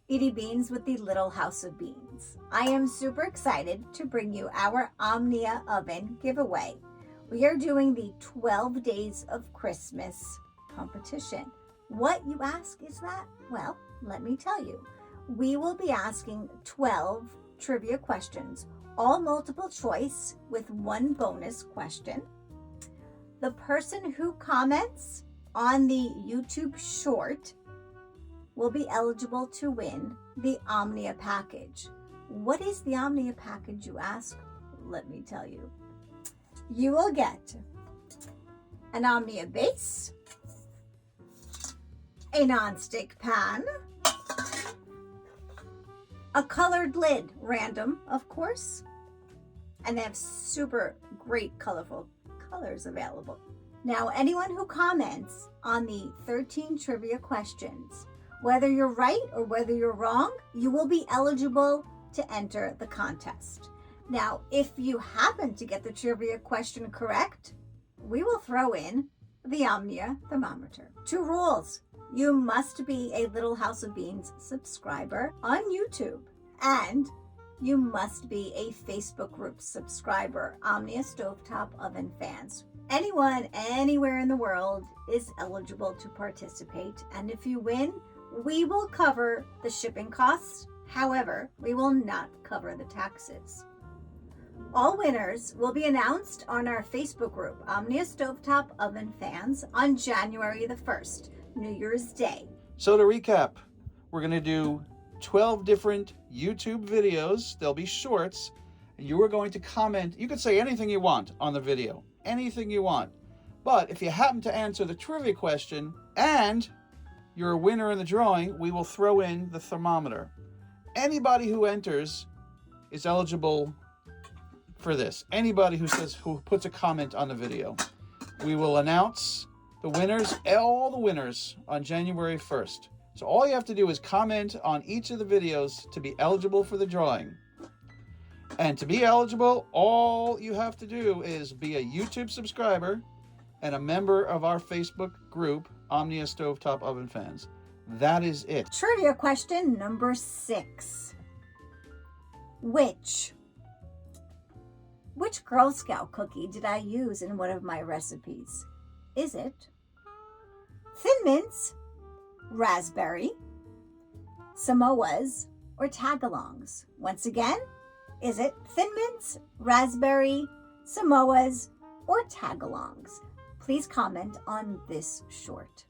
Edye Beans with the Little House of Beans. I am super excited to bring you our Omnia oven giveaway. We are doing the 12 Days of Christmas competition. What, you ask, is that? Well, let me tell you. We will be asking 12 trivia questions, all multiple choice with one bonus question. The person who comments on the YouTube short will be eligible to win the Omnia package. What is the Omnia package, you ask? Let me tell you. You will get an Omnia base, a non-stick pan, a colored lid, random, of course, and they have super great colorful colors available. Now, anyone who comments on the 13 trivia questions, whether you're right or whether you're wrong, you will be eligible to enter the contest. Now, if you happen to get the trivia question correct, we will throw in the Omnia thermometer. 2 rules. You must be a Little House of Beans subscriber on YouTube, and you must be a Facebook group subscriber, Omnia Stovetop Oven Fans. Anyone, anywhere in the world is eligible to participate, and if you win, we will cover the shipping costs. However, we will not cover the taxes. All winners will be announced on our Facebook group, Omnia Stovetop Oven Fans, on January the 1st, New Year's Day. So to recap, we're going to do 12 different YouTube videos. They'll be shorts. And you are going to comment. You can say anything you want on the video, anything you want. But if you happen to answer the trivia question and you're a winner in the drawing, we will throw in the thermometer. Anybody who enters is eligible for this. Anybody who puts a comment on the video. We will announce the winners, all the winners, on January 1st. So all you have to do is comment on each of the videos to be eligible for the drawing. And to be eligible, all you have to do is be a YouTube subscriber and a member of our Facebook group, Omnia Stovetop Oven Fans. That is it. Trivia question number 6. Which Girl Scout cookie did I use in one of my recipes? Is it Thin Mints, Raspberry, Samoas, or Tagalongs? Once again, is it Thin Mints, Raspberry, Samoas, or Tagalongs? Please comment on this short.